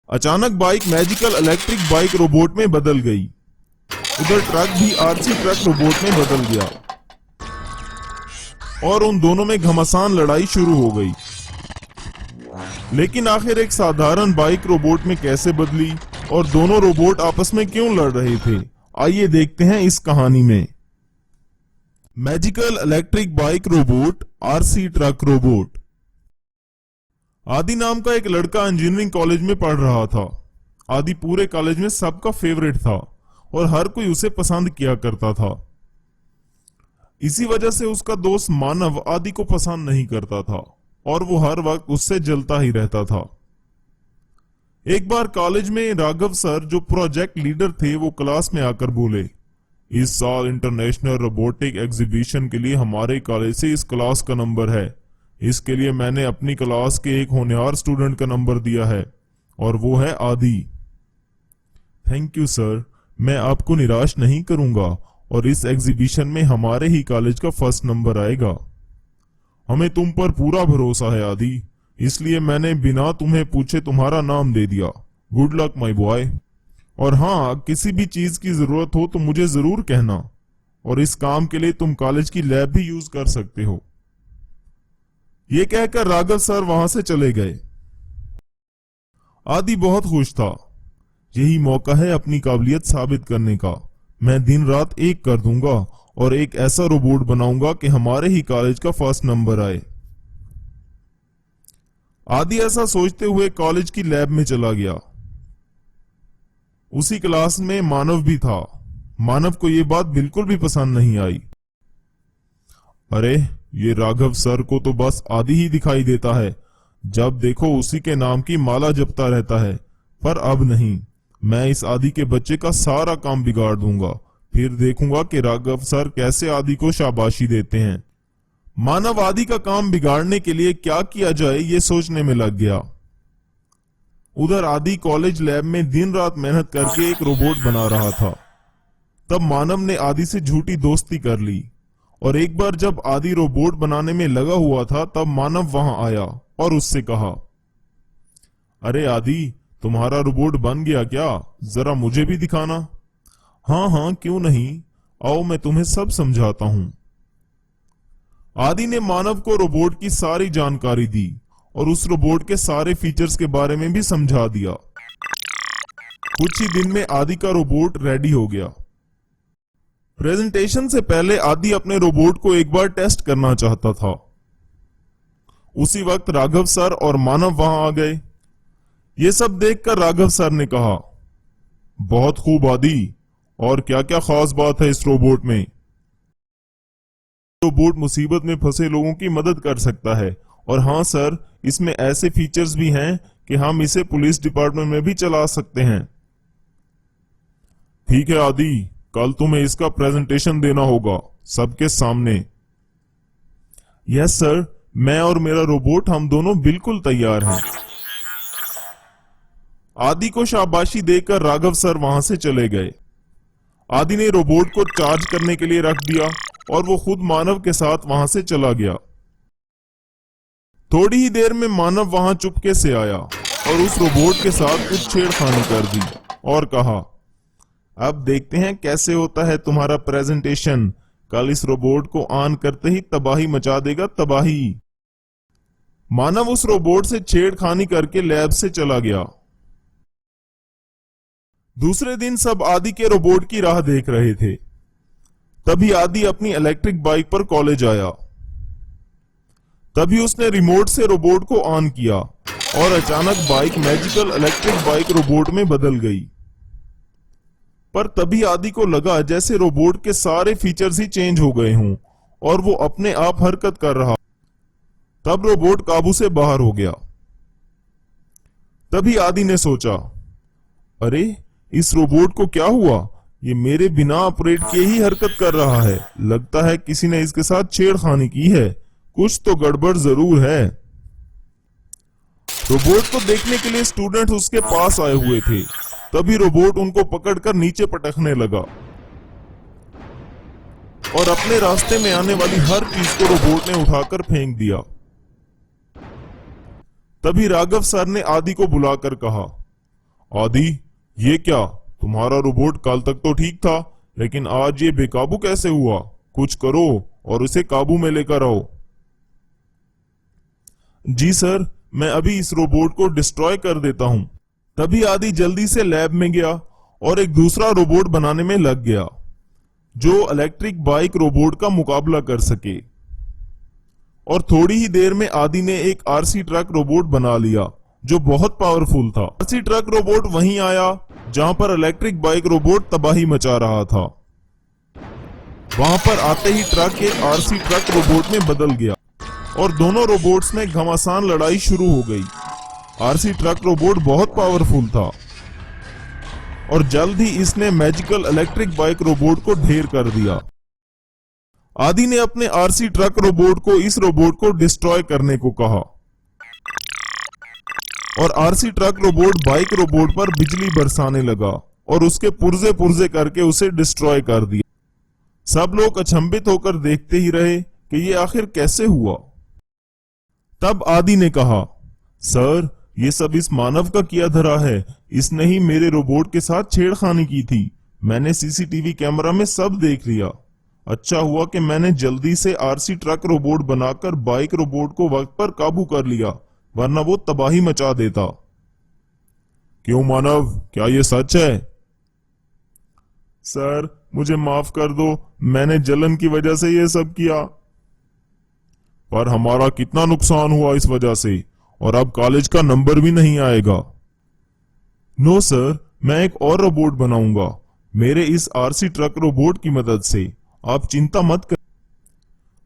अचानक bike magical electric bike robot में बदल गई। उधर ट्रक भी आरसी ट्रक रोबोट में बदल गया और उन दोनों में घमासान लड़ाई शुरू हो गई। लेकिन आखिर एक साधारण बाइक रोबोट में कैसे बदली और दोनों रोबोट आपस में क्यों लड़ रहे थे, आइए देखते हैं इस कहानी में। Magical electric bike robot, RC truck robot. आदि नाम का एक लड़का इंजीनियरिंग कॉलेज में पढ़ रहा था। आदि पूरे कॉलेज में सबका फेवरेट था और हर कोई उसे पसंद किया करता था। इसी वजह से उसका दोस्त मानव आदि को पसंद नहीं करता था और वो हर वक्त उससे जलता ही रहता था। एक बार कॉलेज में राघव सर, जो प्रोजेक्ट लीडर थे, वो क्लास में आकर बोले, इस साल इंटरनेशनल रोबोटिक एग्जीबिशन के लिए हमारे कॉलेज से इस क्लास का नंबर है। इसके लिए मैंने अपनी क्लास के एक होनहार स्टूडेंट का नंबर दिया है और वो है आदि। थैंक यू सर, मैं आपको निराश नहीं करूंगा और इस एग्जीबिशन में हमारे ही कॉलेज का फर्स्ट नंबर आएगा। हमें तुम पर पूरा भरोसा है आदि, इसलिए मैंने बिना तुम्हें पूछे तुम्हारा नाम दे दिया। Good luck my boy. और हाँ, किसी भी चीज की जरूरत हो तो मुझे जरूर कहना और इस काम के लिए तुम कॉलेज की लैब भी यूज कर सकते हो। ये कहकर राघव सर वहां से चले गए। आदि बहुत खुश था। यही मौका है अपनी काबिलियत साबित करने का। मैं दिन रात एक कर दूंगा और एक ऐसा रोबोट बनाऊंगा कि हमारे ही कॉलेज का फर्स्ट नंबर आए। आदि ऐसा सोचते हुए कॉलेज की लैब में चला गया। उसी क्लास में मानव भी था। मानव को यह बात बिल्कुल भी पसंद नहीं आई। अरे, ये राघव सर को तो बस आदि ही दिखाई देता है। जब देखो उसी के नाम की माला जपता रहता है। पर अब नहीं, मैं इस आदि के बच्चे का सारा काम बिगाड़ दूंगा। फिर देखूंगा कि राघव सर कैसे आदि को शाबाशी देते हैं। मानव आदि का काम बिगाड़ने के लिए क्या किया जाए ये सोचने में लग गया। उधर आदि कॉलेज लैब में दिन रात मेहनत करके एक रोबोट बना रहा था। तब मानव ने आदि से झूठी दोस्ती कर ली और एक बार जब आदि रोबोट बनाने में लगा हुआ था तब मानव वहां आया और उससे कहा, अरे आदि, तुम्हारा रोबोट बन गया क्या? जरा मुझे भी दिखाना। हाँ हाँ, क्यों नहीं, आओ मैं तुम्हें सब समझाता हूं। आदि ने मानव को रोबोट की सारी जानकारी दी और उस रोबोट के सारे फीचर्स के बारे में भी समझा दिया। कुछ ही दिन में आदि का रोबोट रेडी हो गया। प्रेजेंटेशन से पहले आदि अपने रोबोट को एक बार टेस्ट करना चाहता था। उसी वक्त राघव सर और मानव वहां आ गए। ये सब देखकर राघव सर ने कहा, बहुत खूब आदि, और क्या क्या खास बात है इस रोबोट में? रोबोट मुसीबत में फंसे लोगों की मदद कर सकता है और हाँ सर, इसमें ऐसे फीचर्स भी हैं कि हम इसे पुलिस डिपार्टमेंट में भी चला सकते हैं। ठीक है आदि, कल तुम्हें इसका प्रेजेंटेशन देना होगा सबके सामने। यस सर, मैं और मेरा रोबोट हम दोनों बिल्कुल तैयार हैं। आदि को शाबाशी देकर राघव सर वहां से चले गए। आदि ने रोबोट को चार्ज करने के लिए रख दिया और वो खुद मानव के साथ वहां से चला गया। थोड़ी ही देर में मानव वहां चुपके से आया और उस रोबोट के साथ कुछ छेड़खानी कर दी और कहा, अब देखते हैं कैसे होता है तुम्हारा प्रेजेंटेशन। कल इस रोबोट को ऑन करते ही तबाही मचा देगा, तबाही। मानव उस रोबोट से छेड़खानी करके लैब से चला गया। दूसरे दिन सब आदि के रोबोट की राह देख रहे थे। तभी आदि अपनी इलेक्ट्रिक बाइक पर कॉलेज आया। तभी उसने रिमोट से रोबोट को ऑन किया और अचानक bike magical electric bike robot में बदल गई। पर तभी आदि को लगा जैसे रोबोट के सारे फीचर्स ही चेंज हो गए हों और वो अपने आप हरकत कर रहा। तब रोबोट काबू से बाहर हो गया। तभी आदि ने सोचा, अरे, इस रोबोट को क्या हुआ? ये मेरे बिना ऑपरेट किए ही हरकत कर रहा है। लगता है किसी ने इसके साथ छेड़खानी की है। कुछ तो गड़बड़ जरूर है। रोबोट को देखने के लिए स्टूडेंट उसके पास आए हुए थे। तभी रोबोट उनको पकड़कर नीचे पटकने लगा और अपने रास्ते में आने वाली हर चीज को रोबोट ने उठाकर फेंक दिया। तभी राघव सर ने आदि को बुलाकर कहा, आदि, ये क्या? तुम्हारा रोबोट कल तक तो ठीक था, लेकिन आज ये बेकाबू कैसे हुआ? कुछ करो और उसे काबू में लेकर आओ। जी सर, मैं अभी इस रोबोट को डिस्ट्रॉय कर देता हूं। तभी आदि जल्दी से लैब में गया और एक दूसरा रोबोट बनाने में लग गया जो इलेक्ट्रिक बाइक रोबोट का मुकाबला कर सके। और थोड़ी ही देर में आदि ने एक आरसी ट्रक रोबोट बना लिया जो बहुत पावरफुल था। आरसी ट्रक रोबोट वहीं आया जहां पर इलेक्ट्रिक बाइक रोबोट तबाही मचा रहा था। वहां पर आते ही ट्रक एक आरसी ट्रक रोबोट में बदल गया और दोनों रोबोट्स में घमासान लड़ाई शुरू हो गई। आरसी ट्रक रोबोट बहुत पावरफुल था और जल्द ही इसने मैजिकल इलेक्ट्रिक बाइक रोबोट को ढेर कर दिया। आदि ने अपने आरसी ट्रक रोबोट को इस रोबोट को डिस्ट्रॉय करने को कहा और RC truck robot bike robot पर बिजली बरसाने लगा और उसके पुर्जे पुर्जे करके उसे डिस्ट्रॉय कर दिया। सब लोग अचंभित होकर देखते ही रहे कि ये आखिर कैसे हुआ। तब आदि ने कहा, सर, ये सब इस मानव का किया धरा है। इसने ही मेरे रोबोट के साथ छेड़खानी की थी। मैंने सीसीटीवी कैमरा में सब देख लिया। अच्छा हुआ कि मैंने जल्दी से आरसी ट्रक रोबोट बनाकर बाइक रोबोट को वक्त पर काबू कर लिया, वरना वो तबाही मचा देता। क्यों मानव, क्या ये सच है? सर, मुझे माफ कर दो, मैंने जलन की वजह से ये सब किया। पर हमारा कितना नुकसान हुआ इस वजह से, और अब कॉलेज का नंबर भी नहीं आएगा। नो सर, मैं एक और रोबोट बनाऊंगा मेरे इस आरसी ट्रक रोबोट की मदद से। आप चिंता मत कर।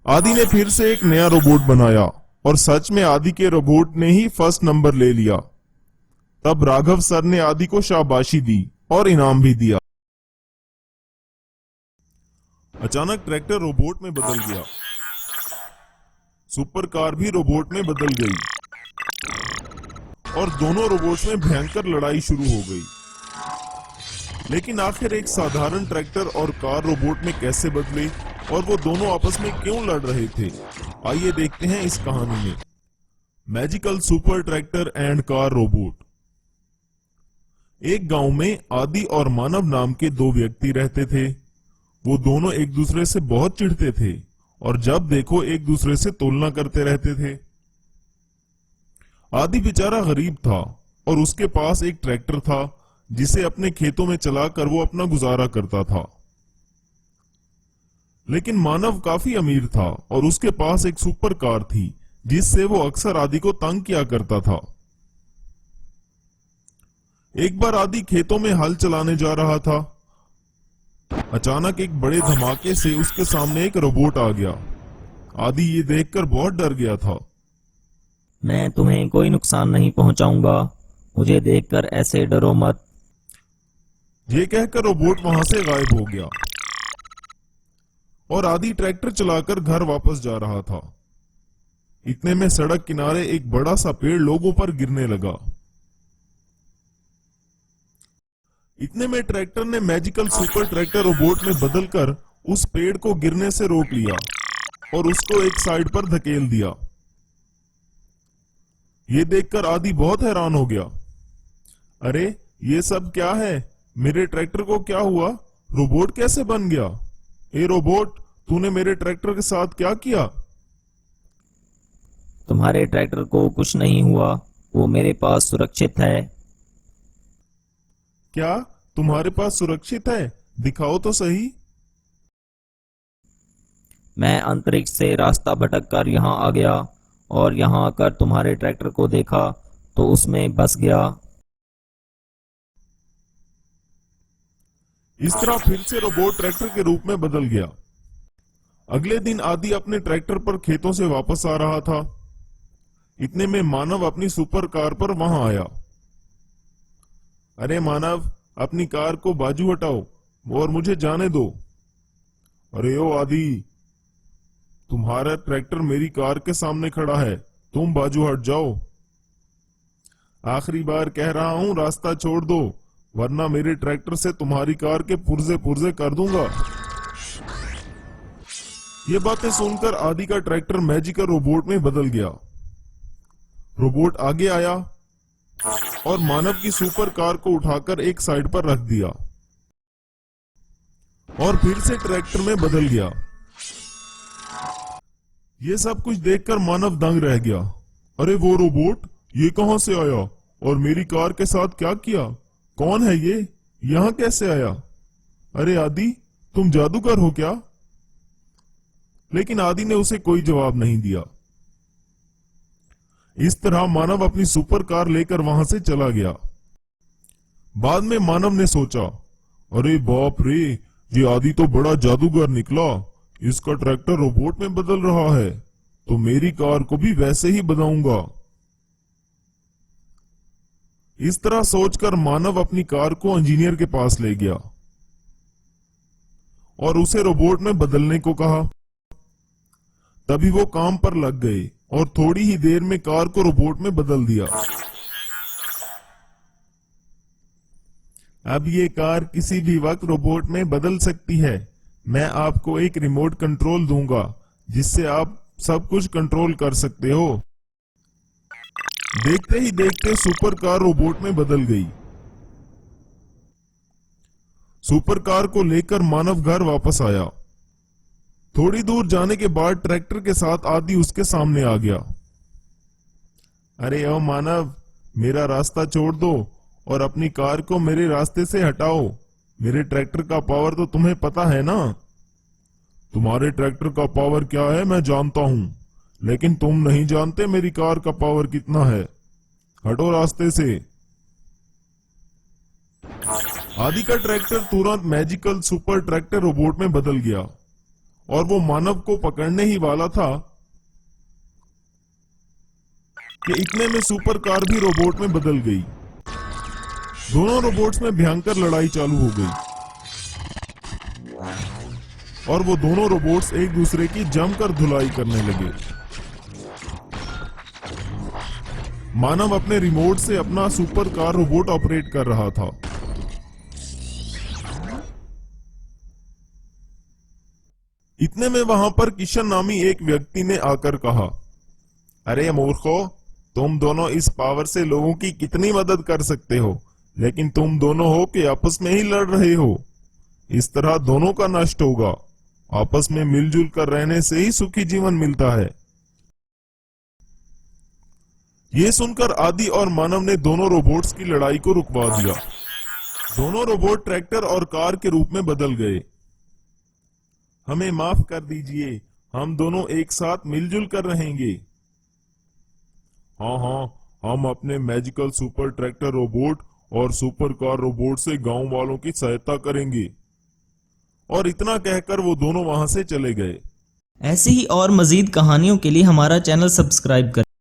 आदि ने फिर से एक नया रोबोट बनाया और सच में आदि के रोबोट ने ही फर्स्ट नंबर ले लिया। तब राघव सर ने आदि को शाबाशी दी और इनाम भी दिया। अचानक ट्रैक्टर रोबोट में बदल गया। सुपर कार भी रोबोट में बदल गई और दोनों रोबोट्स में भयंकर लड़ाई शुरू हो गई। लेकिन आखिर एक साधारण ट्रैक्टर और कार रोबोट में कैसे बदले और वो दोनों आपस में क्यों लड़ रहे थे, आइए देखते हैं इस कहानी में। Magical super tractor and car robot. एक गांव में आदि और मानव नाम के दो व्यक्ति रहते थे। वो दोनों एक दूसरे से बहुत चिढ़ते थे और जब देखो एक दूसरे से तुलना करते रहते थे। आदि बेचारा गरीब था और उसके पास एक ट्रैक्टर था जिसे अपने खेतों में चलाकर वो अपना गुजारा करता था। लेकिन मानव काफी अमीर था और उसके पास एक सुपर कार थी जिससे वो अक्सर आदि को तंग किया करता था। एक बार आदि खेतों में हल चलाने जा रहा था। अचानक एक बड़े धमाके से उसके सामने एक रोबोट आ गया। आदि ये देखकर बहुत डर गया था। मैं तुम्हें कोई नुकसान नहीं पहुंचाऊंगा, मुझे देखकर ऐसे डरो मत। ये कहकर रोबोट वहां से गायब हो गया और आदि ट्रैक्टर चलाकर घर वापस जा रहा था। इतने में सड़क किनारे एक बड़ा सा पेड़ लोगों पर गिरने लगा। इतने में ट्रैक्टर ने मैजिकल सुपर ट्रैक्टर रोबोट में बदलकर उस पेड़ को गिरने से रोक लिया और उसको एक साइड पर धकेल दिया। ये देखकर आदि बहुत हैरान हो गया। अरे, ये सब क्या है? मेरे ट्रैक्टर को क्या हुआ? रोबोट कैसे बन गया? ए रोबोट, तूने मेरे ट्रैक्टर के साथ क्या किया? तुम्हारे ट्रैक्टर को कुछ नहीं हुआ, वो मेरे पास सुरक्षित है। क्या तुम्हारे पास सुरक्षित है? दिखाओ तो सही। मैं अंतरिक्ष से रास्ता भटक कर यहाँ आ गया और यहाँ आकर तुम्हारे ट्रैक्टर को देखा तो उसमें बस गया। इस तरह फिर से रोबोट ट्रैक्टर के रूप में बदल गया। अगले दिन आदि अपने ट्रैक्टर पर खेतों से वापस आ रहा था। इतने में मानव अपनी सुपर कार पर वहां आया। अरे मानव, अपनी कार को बाजू हटाओ और मुझे जाने दो। अरे ओ आदि, तुम्हारा ट्रैक्टर मेरी कार के सामने खड़ा है, तुम बाजू हट जाओ। आखिरी बार कह रहा हूं, रास्ता छोड़ दो, वरना मेरे ट्रैक्टर से तुम्हारी कार के पुर्जे पुर्जे कर दूंगा। ये बातें सुनकर आदि का ट्रैक्टर मैजिकल रोबोट में बदल गया। रोबोट आगे आया और मानव की सुपर कार को उठाकर एक साइड पर रख दिया और फिर से ट्रैक्टर में बदल गया। ये सब कुछ देखकर मानव दंग रह गया। अरे वो रोबोट ये कहां से आया और मेरी कार के साथ क्या किया? कौन है ये? यहां कैसे आया? अरे आदि, तुम जादूगर हो क्या? लेकिन आदि ने उसे कोई जवाब नहीं दिया। इस तरह मानव अपनी सुपर कार लेकर वहां से चला गया। बाद में मानव ने सोचा, अरे बाप रे, ये आदि तो बड़ा जादूगर निकला। इसका ट्रैक्टर रोबोट में बदल रहा है, तो मेरी कार को भी वैसे ही बनाऊंगा। इस तरह सोचकर मानव अपनी कार को इंजीनियर के पास ले गया और उसे रोबोट में बदलने को कहा। तभी वो काम पर लग गए और थोड़ी ही देर में कार को रोबोट में बदल दिया। अब ये कार किसी भी वक्त रोबोट में बदल सकती है। मैं आपको एक रिमोट कंट्रोल दूंगा जिससे आप सब कुछ कंट्रोल कर सकते हो। देखते ही देखते सुपर कार रोबोट में बदल गई। सुपर कार को लेकर मानव घर वापस आया। थोड़ी दूर जाने के बाद ट्रैक्टर के साथ आदि उसके सामने आ गया। अरे ओ मानव, मेरा रास्ता छोड़ दो और अपनी कार को मेरे रास्ते से हटाओ। मेरे ट्रैक्टर का पावर तो तुम्हें पता है ना? तुम्हारे ट्रैक्टर का पावर क्या है मैं जानता हूं, लेकिन तुम नहीं जानते मेरी कार का पावर कितना है। हटो रास्ते से। आदि का ट्रैक्टर तुरंत मैजिकल सुपर ट्रैक्टर रोबोट में बदल गया और वो मानव को पकड़ने ही वाला था कि इतने में सुपर कार भी रोबोट में बदल गई। दोनों रोबोट्स में भयंकर लड़ाई चालू हो गई और वो दोनों रोबोट्स एक दूसरे की जमकर धुलाई करने लगे। मानव अपने रिमोट से अपना सुपर कार रोबोट ऑपरेट कर रहा था। इतने में वहां पर किशन नामी एक व्यक्ति ने आकर कहा, अरे मूर्खो, तुम दोनों इस पावर से लोगों की कितनी मदद कर सकते हो, लेकिन तुम दोनों हो कि आपस में ही लड़ रहे हो। इस तरह दोनों का नष्ट होगा। आपस में मिलजुल कर रहने से ही सुखी जीवन मिलता है। ये सुनकर आदि और मानव ने दोनों रोबोट्स की लड़ाई को रुकवा दिया। दोनों रोबोट ट्रैक्टर और कार के रूप में बदल गए। हमें माफ कर दीजिए, हम दोनों एक साथ मिलजुल कर रहेंगे। हाँ हाँ, हम अपने मैजिकल सुपर ट्रैक्टर रोबोट और सुपर कार रोबोट से गांव वालों की सहायता करेंगे। और इतना कहकर वो दोनों वहां से चले गए। ऐसी ही और मजीद कहानियों के लिए हमारा चैनल सब्सक्राइब करें।